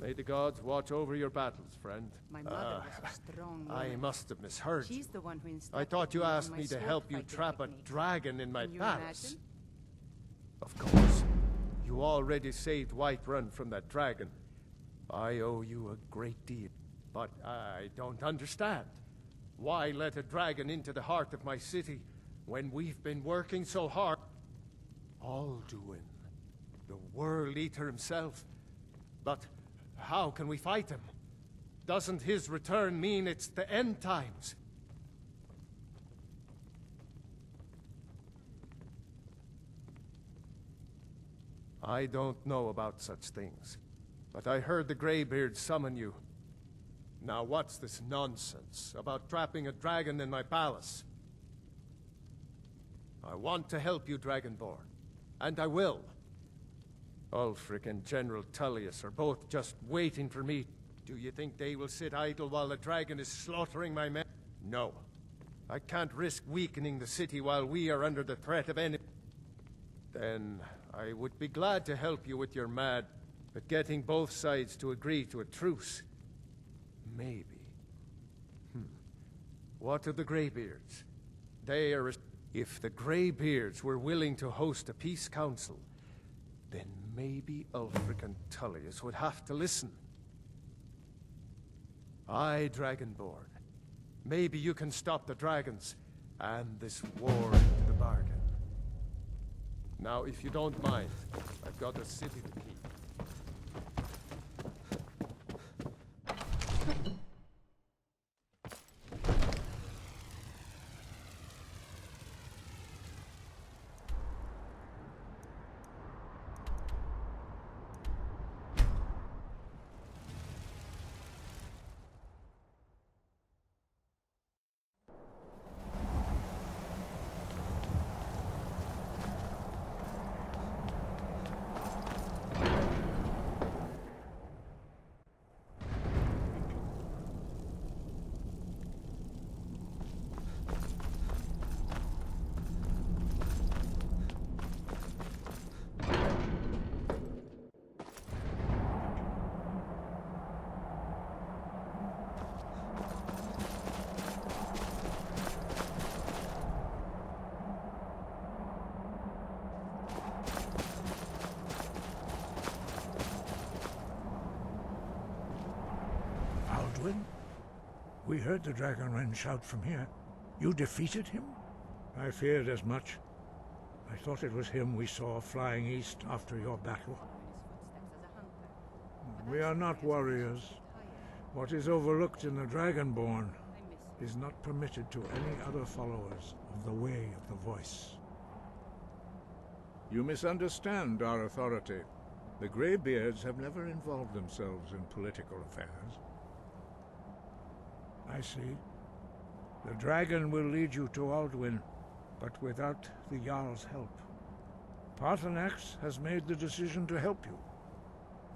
May the gods watch over your battles, friend. My mother was a strong woman. I must have misheard She's you. the one who I instructed thought you me on asked my me to sword help you fighting trap a technique. dragon in my Can you palace. imagine? Of course. You already saved Whiterun from that dragon. I owe you a great deal. But I don't understand. Why let a dragon into the heart of my city when we've been working so hard? Alduin, the World Eater himself. But how can we fight him? Doesn't his return mean it's the end times? I don't know about such things, but I heard the Greybeard summon you. Now what's this nonsense about trapping a dragon in my palace? I want to help you, Dragonborn, and I will. Ulfric and General Tullius are both just waiting for me. Do you think they will sit idle while the dragon is slaughtering my men? No. I can't risk weakening the city while we are under the threat of enemy. Then I would be glad to help you with your mad, but getting both sides to agree to a truce. Maybe. What of the Greybeards? They are... If the Greybeards were willing to host a peace council, then maybe Ulfric and Tullius would have to listen. Aye, Dragonborn. Maybe you can stop the dragons, and this war into the bargain. Now, if you don't mind, I've got a city to keep. We heard the Dragonren shout from here. You defeated him? I feared as much. I thought it was him we saw flying east after your battle. We are not warriors. What is overlooked in the Dragonborn is not permitted to any other followers of the Way of the Voice. You misunderstand our authority. The Greybeards have never involved themselves in political affairs. I see. The dragon will lead you to Alduin, but without the Jarl's help. Paarthurnax has made the decision to help you.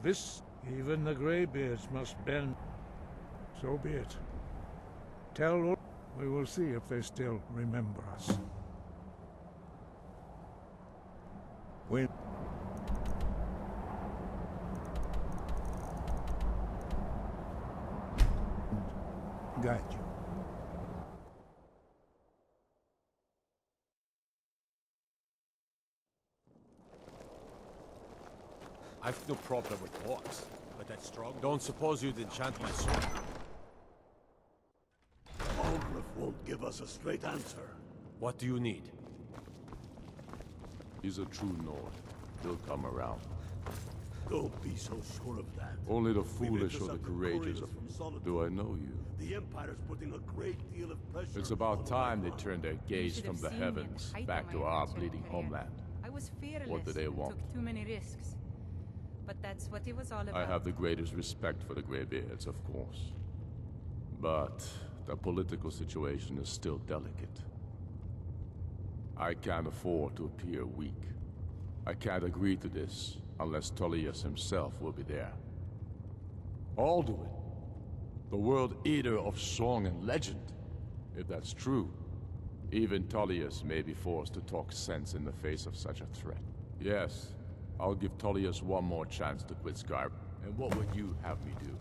This, even the Greybeards must bend. So be it. Tell we will see if they still remember us. We... guide you. I've no problem with orcs, but that strong. Don't suppose you'd enchant my sword. Aldrich won't give us a straight answer. What do you need? He's a true Nord. He'll come around. Don't be so sure of that. Only the foolish or the courageous. Do I know you? The Empire's putting a great deal of pressure. It's about on time they Whiterun. turned their gaze from the heavens back to our bleeding homeland. I was fearless What do they and want? took too many risks. But that's what it was all about. I have the greatest respect for the Greybeards, of course. But the political situation is still delicate. I can't afford to appear weak. I can't agree to this unless Tullius himself will be there. Alduin, the World Eater of song and legend. If that's true, even Tullius may be forced to talk sense in the face of such a threat. Yes, I'll give Tullius one more chance to quit Skyrim. And what would you have me do?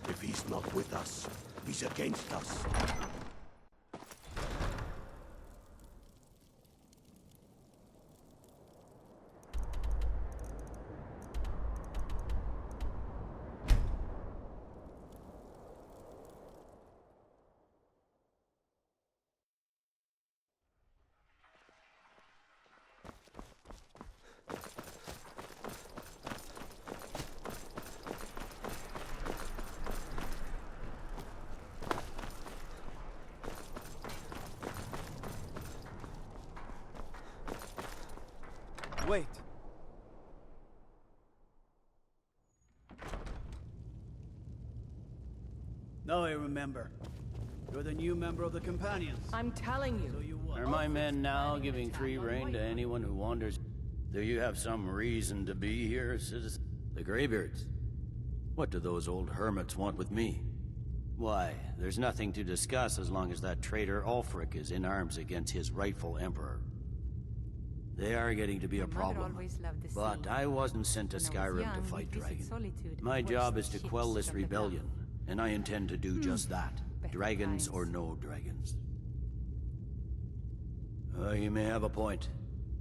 If he's not with us, he's against us. Wait. Now I remember. You're the new member of the Companions. I'm telling you. So you what? Are my men now giving free rein to anyone who wanders? Do you have some reason to be here, citizen? The Greybeards? What do those old hermits want with me? Why, there's nothing to discuss as long as that traitor Ulfric is in arms against his rightful emperor. They are getting to be a problem, but I wasn't sent to Skyrim to fight dragons. My job is to quell this rebellion, and I intend to do just that, dragons or no dragons. You may have a point.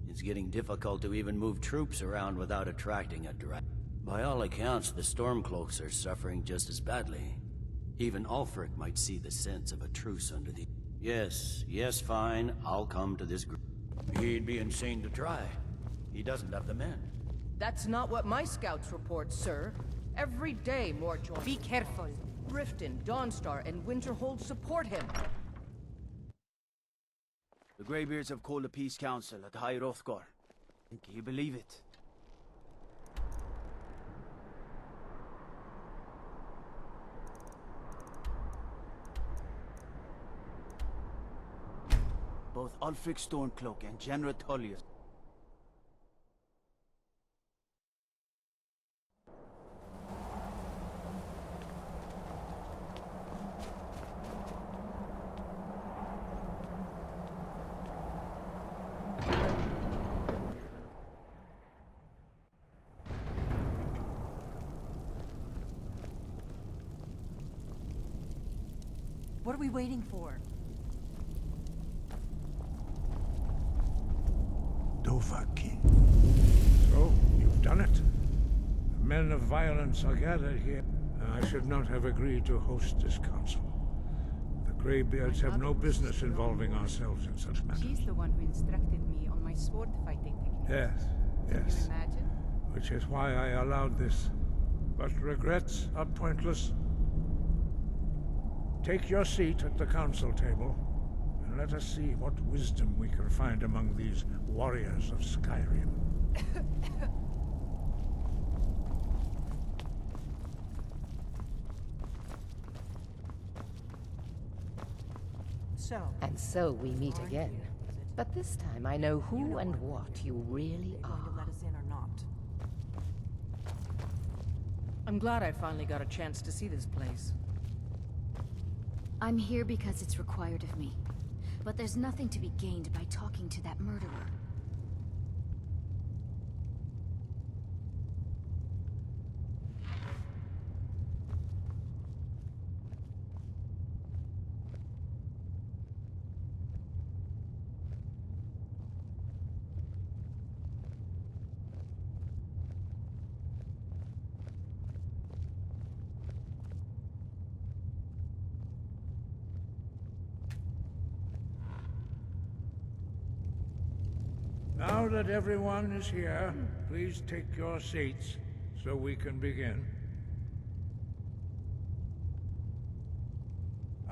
It's getting difficult to even move troops around without attracting a dragon. By all accounts, the Stormcloaks are suffering just as badly. Even Ulfric might see the sense of a truce under the... Yes, fine, I'll come to this group. He'd be insane to try. He doesn't have the men. That's not what my scouts report, sir. Every day more join. Be careful. Riften, Dawnstar, and Winterhold support him. The Greybeards have called a peace council at High Hrothgar. Can you believe it? Both Ulfric Stormcloak and General Tullius. What are we waiting for? Dovahkiin. So, you've done it. The men of violence are gathered here, and I should not have agreed to host this council. The Greybeards have no business involving ourselves in such matters. She's the one who instructed me on my sword fighting technique. Yes. Can you imagine? Which is why I allowed this. But regrets are pointless. Take your seat at the council table, and let us see what wisdom we can find among these warriors of Skyrim. And so we meet again. But this time I know who and what you really are. Going to let us in or not? I'm glad I finally got a chance to see this place. I'm here because it's required of me. But there's nothing to be gained by talking to that murderer. Now that everyone is here, please take your seats so we can begin.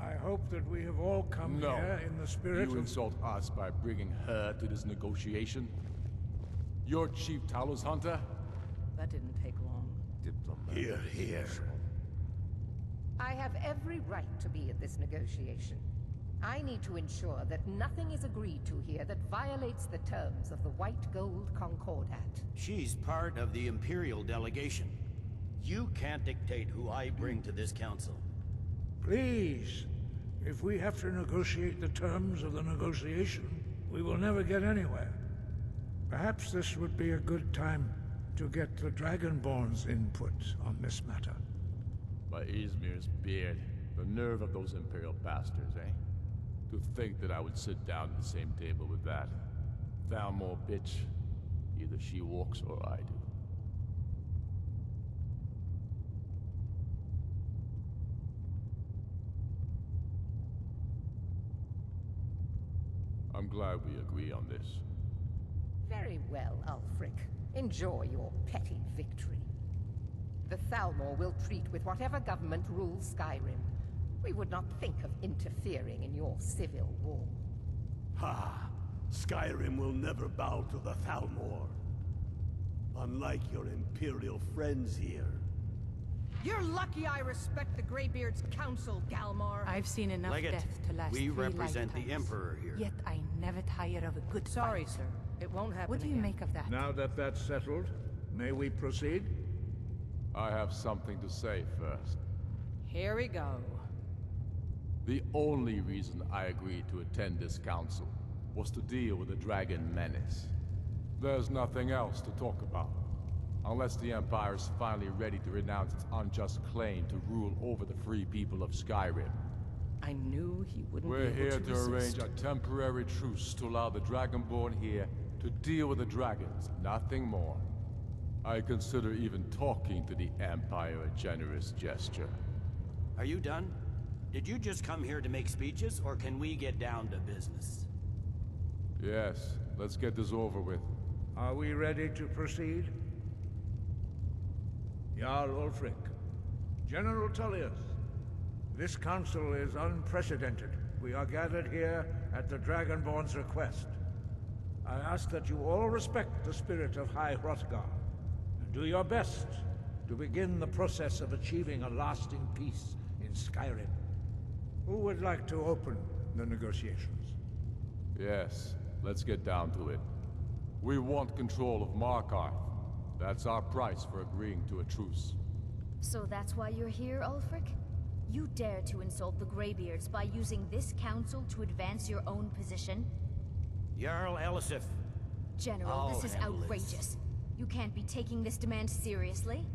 I hope that we have all come here in the spirit You of... insult us by bringing her to this negotiation? You're Chief Talos Hunter? That didn't take long. Here, here. I have every right to be at this negotiation. I need to ensure that nothing is agreed to here that violates the terms of the White Gold Concordat. She's part of the Imperial delegation. You can't dictate who I bring to this council. Please, if we have to negotiate the terms of the negotiation, we will never get anywhere. Perhaps this would be a good time to get the Dragonborn's input on this matter. By Izmir's beard, the nerve of those Imperial bastards, eh? To think that I would sit down at the same table with that Thalmor bitch. Either she walks or I do. I'm glad we agree on this. Very well, Ulfric. Enjoy your petty victory. The Thalmor will treat with whatever government rules Skyrim. We would not think of interfering in your civil war. Ha! Skyrim will never bow to the Thalmor. Unlike your Imperial friends here. You're lucky I respect the Greybeard's counsel, Galmar. I've seen enough Legate, death to last we 3 represent lifetimes. the Emperor here. Yet I never tire of a good Sorry, fight. sir. It won't happen What do you again. make of that? Now that that's settled, may we proceed? I have something to say first. Here we go. The only reason I agreed to attend this council was to deal with the dragon menace. There's nothing else to talk about. Unless the Empire is finally ready to renounce its unjust claim to rule over the free people of Skyrim. I knew he wouldn't We're be able here to to arrange a temporary truce to allow the Dragonborn here to deal with the dragons, nothing more. I consider even talking to the Empire a generous gesture. Are you done? Did you just come here to make speeches, or can we get down to business? Yes, let's get this over with. Are we ready to proceed? Jarl Ulfric, General Tullius, this council is unprecedented. We are gathered here at the Dragonborn's request. I ask that you all respect the spirit of High Hrothgar, and do your best to begin the process of achieving a lasting peace in Skyrim. Who would like to open the negotiations? Yes, let's get down to it. We want control of Markarth. That's our price for agreeing to a truce. So that's why you're here, Ulfric? You dare to insult the Greybeards by using this council to advance your own position? Jarl Elisif. General, I'll this is handle this. outrageous. You can't be taking this demand seriously.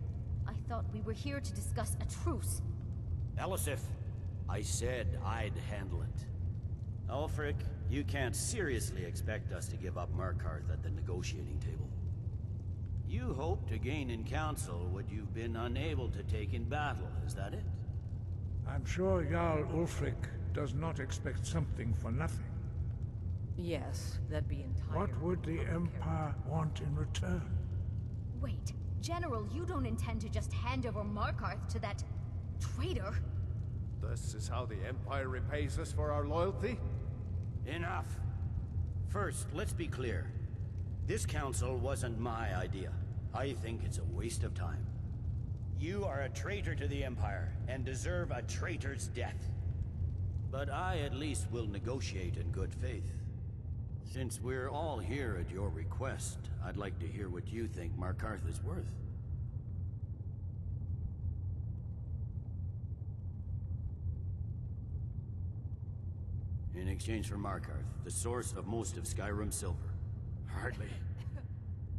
I thought we were here to discuss a truce. Elisif, I said I'd handle it. Ulfric, you can't seriously expect us to give up Markarth at the negotiating table. You hope to gain in council what you've been unable to take in battle, is that it? I'm sure Jarl Ulfric does not expect something for nothing. Yes, that'd be entirely. What would the Empire want in return? Wait, General, you don't intend to just hand over Markarth to that traitor? This is how the Empire repays us for our loyalty? Enough. First, let's be clear. This council wasn't my idea. I think it's a waste of time. You are a traitor to the Empire, and deserve a traitor's death. But I at least will negotiate in good faith. Since we're all here at your request, I'd like to hear what you think Markarth is worth. In exchange for Markarth, the source of most of Skyrim's silver. Hardly.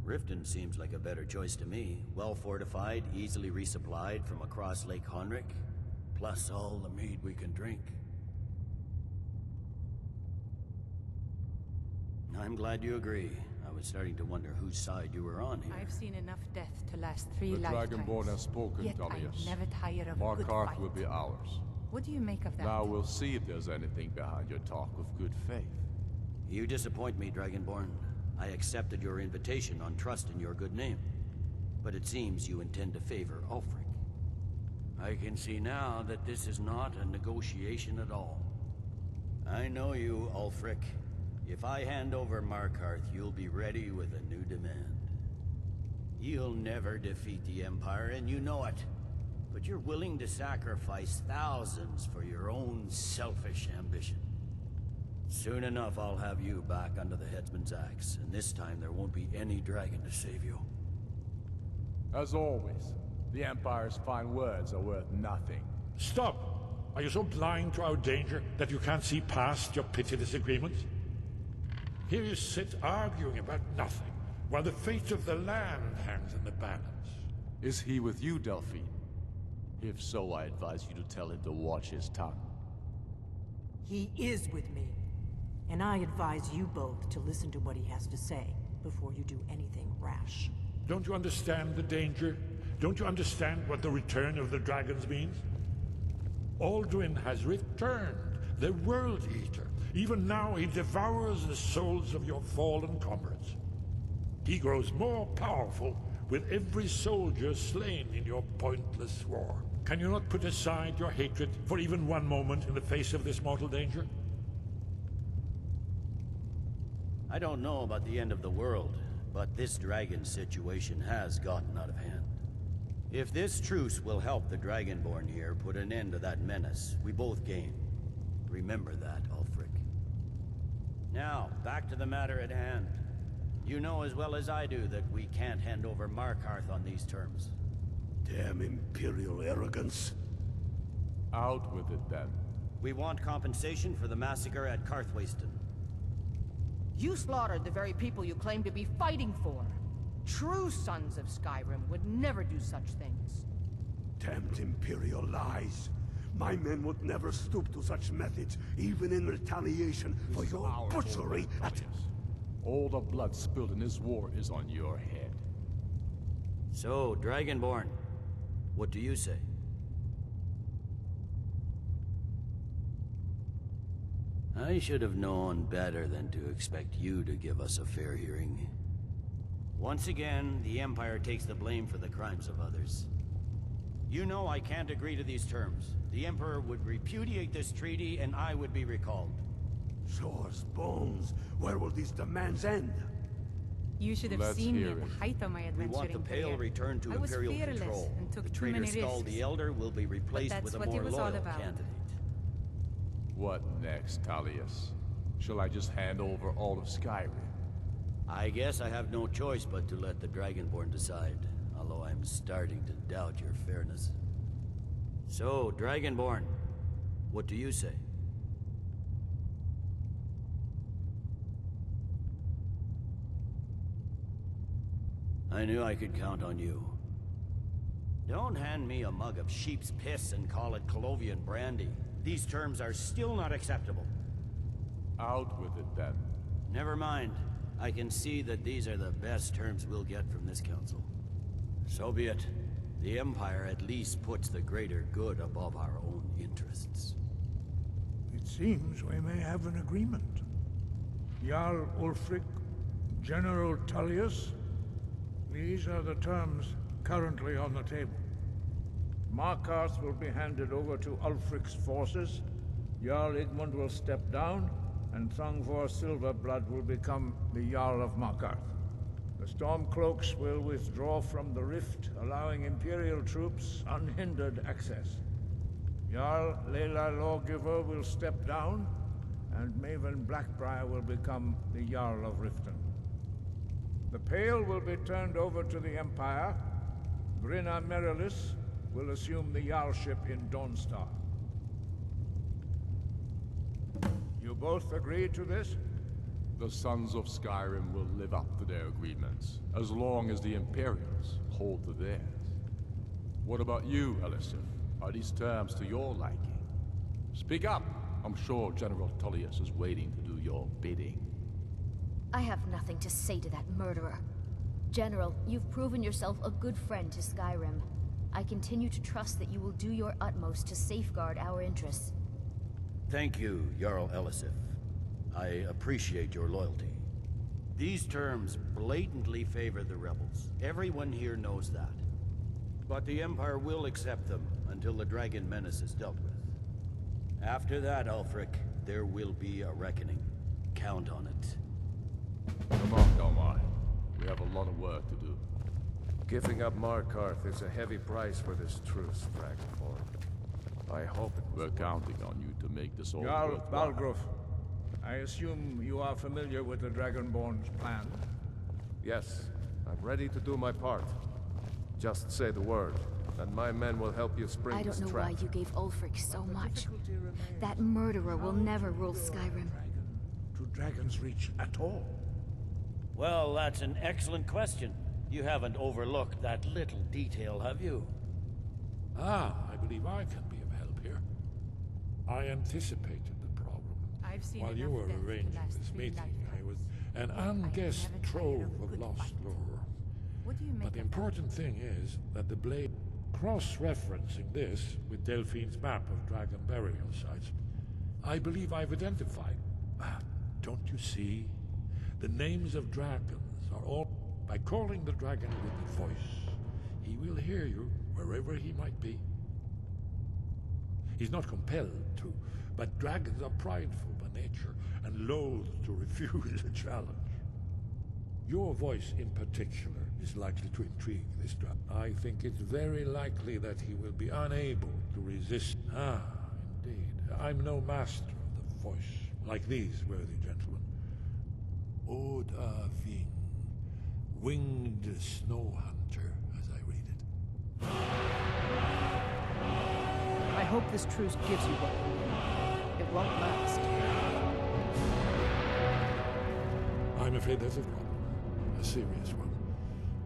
Riften seems like a better choice to me. Well fortified, easily resupplied from across Lake Honric, plus all the mead we can drink. I'm glad you agree. I was starting to wonder whose side you were on here. I've seen enough death to last 3 The lifetimes. Dragonborn has spoken, Yet Tullius. I never tire of a good Markarth fight. will be ours. What do you make of that? Now we'll see if there's anything behind your talk of good faith. You disappoint me, Dragonborn. I accepted your invitation on trust in your good name. But it seems you intend to favor Ulfric. I can see now that this is not a negotiation at all. I know you, Ulfric. If I hand over Markarth, you'll be ready with a new demand. You'll never defeat the Empire, and you know it. But you're willing to sacrifice thousands for your own selfish ambition. Soon enough, I'll have you back under the headsman's axe, and this time there won't be any dragon to save you. As always, the Empire's fine words are worth nothing. Stop! Are you so blind to our danger that you can't see past your pitiless agreements? Here you sit arguing about nothing, while the fate of the land hangs in the balance. Is he with you, Delphine? If so, I advise you to tell him to watch his tongue. He is with me. And I advise you both to listen to what he has to say before you do anything rash. Don't you understand the danger? Don't you understand what the return of the dragons means? Alduin has returned, the World Eater. Even now he devours the souls of your fallen comrades. He grows more powerful with every soldier slain in your pointless war. Can you not put aside your hatred for even one moment in the face of this mortal danger? I don't know about the end of the world, but this dragon situation has gotten out of hand. If this truce will help the Dragonborn here put an end to that menace, we both gain. Remember that, Ulfric. Now, back to the matter at hand. You know as well as I do that we can't hand over Markarth on these terms. Damn Imperial arrogance. Out with it, then. We want compensation for the massacre at Karthwasten. You slaughtered the very people you claim to be fighting for. True sons of Skyrim would never do such things. Damned Imperial lies. My men would never stoop to such methods, even in retaliation for your butchery at... All the blood spilled in this war is on your head. So, Dragonborn, what do you say? I should have known better than to expect you to give us a fair hearing. Once again, the Empire takes the blame for the crimes of others. You know I can't agree to these terms. The Emperor would repudiate this treaty and I would be recalled. Shores, bones, where will these demands end? You should have seen me at the height of my adventuring We want the Pale career. returned to I was Imperial fearless control. and took The too traitor many Skull risks. the Elder will be replaced But with a that's what more it was all loyal about. candidate. What next, Talius? Shall I just hand over all of Skyrim? I guess I have no choice but to let the Dragonborn decide, although I'm starting to doubt your fairness. So, Dragonborn, what do you say? I knew I could count on you. Don't hand me a mug of sheep's piss and call it Colovian brandy. These terms are still not acceptable. Out with it, then. Never mind. I can see that these are the best terms we'll get from this council. So be it. The Empire at least puts the greater good above our own interests. It seems we may have an agreement. Jarl Ulfric, General Tullius, these are the terms currently on the table. Markarth will be handed over to Ulfric's forces, Jarl Igmund will step down, and Thongvor Silverblood will become the Jarl of Markarth. The Stormcloaks will withdraw from the rift, allowing Imperial troops unhindered access. Jarl Lela Lawgiver will step down, and Maven Blackbriar will become the Jarl of Riften. The Pale will be turned over to the Empire. Grinna Merilis will assume the Jarlship in Dawnstar. You both agree to this? The Sons of Skyrim will live up to their agreements, as long as the Imperials hold to theirs. What about you, Elisif? Are these terms to your liking? Speak up! I'm sure General Tullius is waiting to do your bidding. I have nothing to say to that murderer. General, you've proven yourself a good friend to Skyrim. I continue to trust that you will do your utmost to safeguard our interests. Thank you, Jarl Elisif. I appreciate your loyalty. These terms blatantly favor the rebels. Everyone here knows that. But the Empire will accept them until the dragon menace is dealt with. After that, Ulfric, there will be a reckoning. Count on it. Come on, Omar. We have a lot of work to do. Giving up Markarth is a heavy price for this truce, Dragonborn. I hope it was... We're counting on you to make this all Jarl worthwhile. Balgruf, I assume you are familiar with the Dragonborn's plan? Yes, I'm ready to do my part. Just say the word, and my men will help you spring I this don't know trap. why you gave Ulfric so much. That murderer will never rule Skyrim. To Dragon's Reach at all. Well, that's an excellent question. You haven't overlooked that little detail, have you? Ah, I believe I can be of help here. I anticipated the problem. I've seen While you enough were death to arranging last this 3 meeting, I was lifetimes. an Yet I have unguessed never tired trove of a of good lost fight. lore. What do you make But the of important thing is that the blade, cross-referencing this with Delphine's map of dragon burial sites, I believe I've identified. Don't you see? The names of dragons are all... By calling the dragon with the voice, he will hear you wherever he might be. He's not compelled to, but dragons are prideful by nature and loath to refuse a challenge. Your voice in particular is likely to intrigue this dragon. I think it's very likely that he will be unable to resist. Ah, indeed. I'm no master of the voice, like these worthy gentlemen. Oda Ving, winged snow hunter, as I read it. I hope this truce gives you what you need. It won't last. I'm afraid there's a problem, a serious one.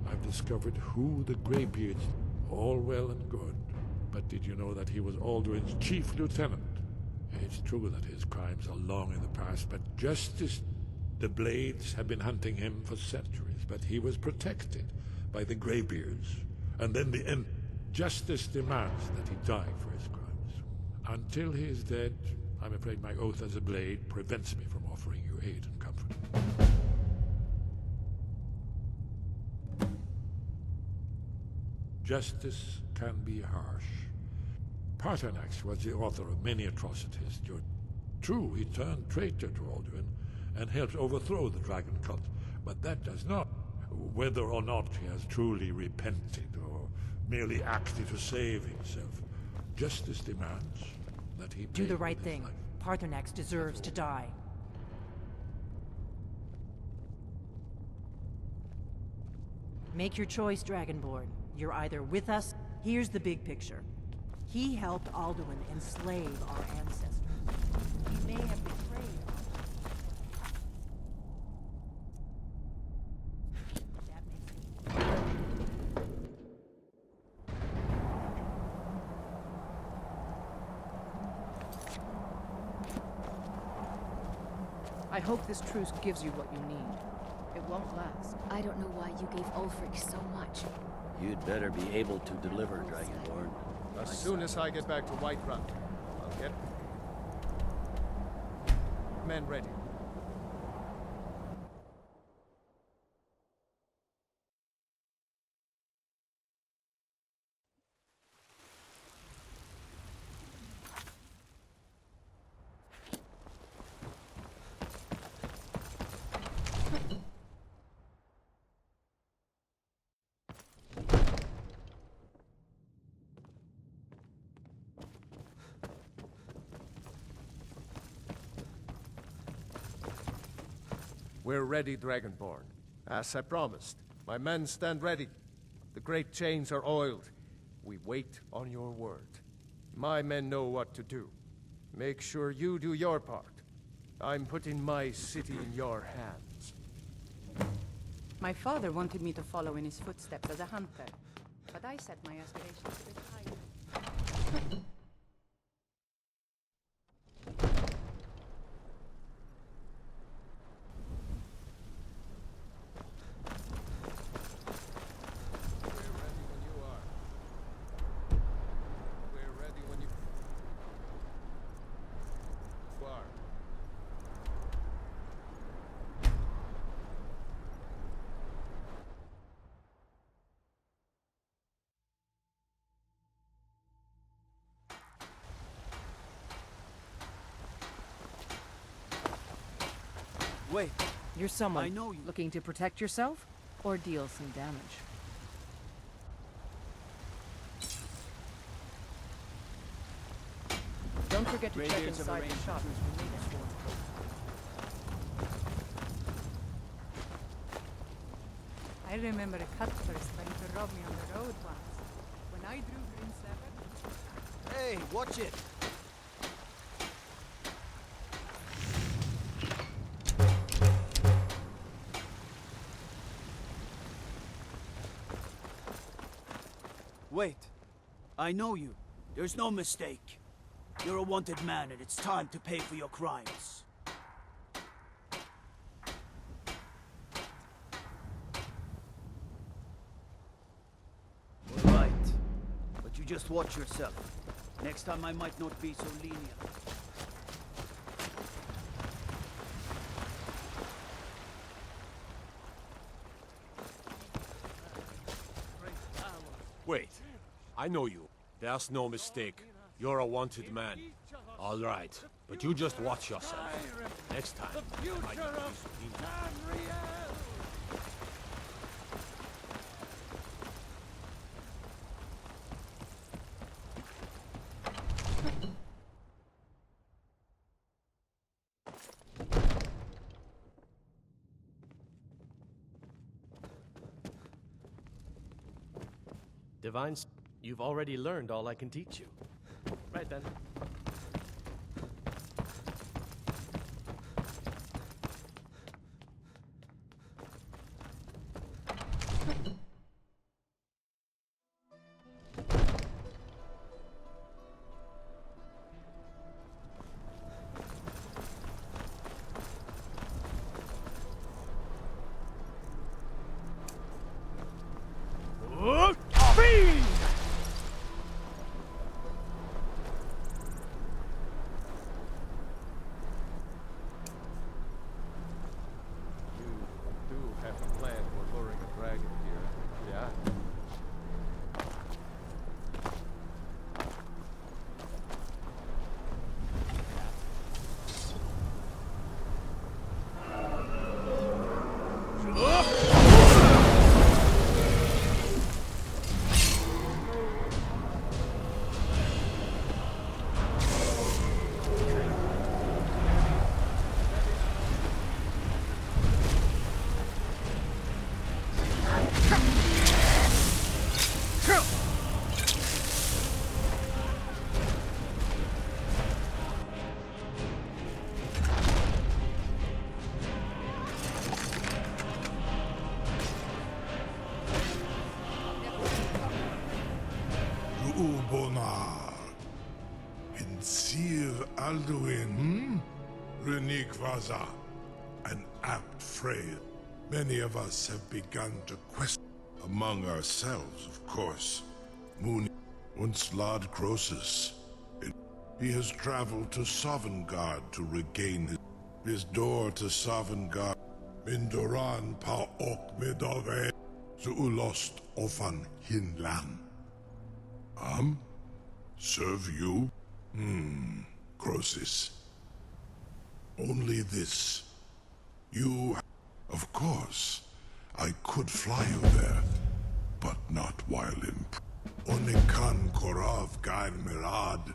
I've discovered who the Greybeards, all well and good, but did you know that he was Alduin's chief lieutenant? It's true that his crimes are long in the past, but justice... The Blades have been hunting him for centuries, but he was protected by the Greybeards. And then the end. Justice demands that he die for his crimes. Until he is dead, I'm afraid my oath as a Blade prevents me from offering you aid and comfort. Justice can be harsh. Paternax was the author of many atrocities. True, he turned traitor to Alduin and helped overthrow the dragon cult, but that does not, whether or not he has truly repented or merely acted to save himself. Justice demands that he Do pay the right with his thing. life. Paternax deserves to die. Make your choice, Dragonborn. You're either with us... Here's the big picture. He helped Alduin enslave our ancestors. He may have betrayed us. That makes him... I hope this truce gives you what you need. It won't last. I don't know why you gave Ulfric so much. You'd better be able to deliver, Dragonborn. As soon as I get back to Whiterun, I'll get men ready. We're ready, Dragonborn. As I promised, my men stand ready. The great chains are oiled. We wait on your word. My men know what to do. Make sure you do your part. I'm putting my city in your hands. My father wanted me to follow in his footsteps as a hunter, but I set my aspirations a bit higher. Wait, You're someone I know you. looking to protect yourself or deal some damage. Don't forget to check Greybeards have inside the arranged shop. to I remember a cutpurse trying to rob me on the road once. When I drew green seven. Hey, watch it! Wait. I know you. There's no mistake. You're a wanted man, and it's time to pay for your crimes. All right. But you just watch yourself. Next time I might not be so lenient. Wait. I know you. There's no mistake. You're a wanted man. All right. But you just watch yourself. Next time. I might not be so lenient. Divines, you've already learned all I can teach you. Right then. Alduin, Renikvaza, an apt phrase. Many of us have begun to question among ourselves, of course. Moon once Lord Croesus. He has traveled to Sovngarde to regain his door to Sovngarde. Mindoran pa ok medove Zuulost ofan hinlan. Serve you? Croesus. Only this. You... Of course, I could fly you there, but not while in... Onikan Korav Gair Mirad.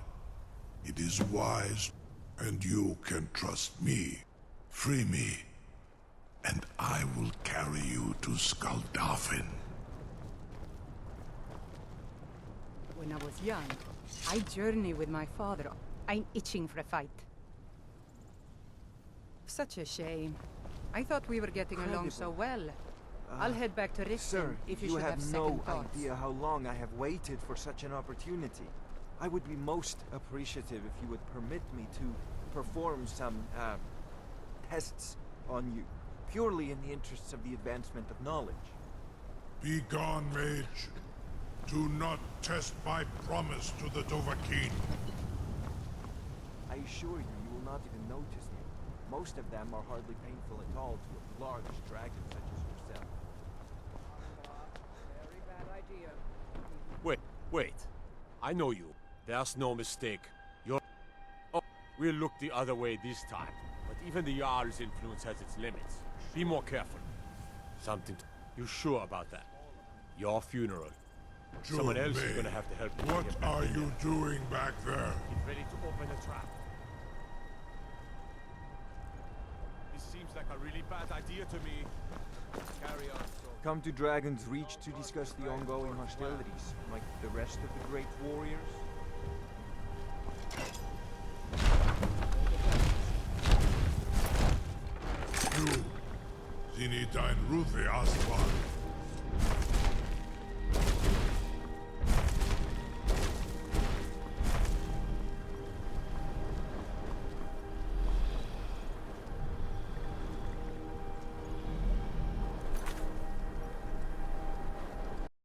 It is wise, and you can trust me. Free me, and I will carry you to Skaldafin. When I was young, I journeyed with my father. I'm itching for a fight. Such a shame. I thought we were getting along so well. I'll head back to Riften Sir, if you should have second no thoughts. idea how long I have waited for such an opportunity. I would be most appreciative if you would permit me to perform some, tests on you, purely in the interests of the advancement of knowledge. Be gone, mage. Do not test my promise to the Dovahkiin. I assure you, you will not even notice me. Most of them are hardly painful at all to a large dragon such as yourself. Very bad idea. Wait. I know you. There's no mistake. You're... Oh, we'll look the other way this time. But even the Jarl's influence has its limits. Be more careful. Something... You sure about that? Your funeral. Someone else is gonna have to help you. What are you doing back there? Get ready to open the trap. This seems like a really bad idea to me. Carry on. Come to Dragon's Reach to discuss the ongoing hostilities, like the rest of the great warriors. You, Zini dein Ruthi Aswan.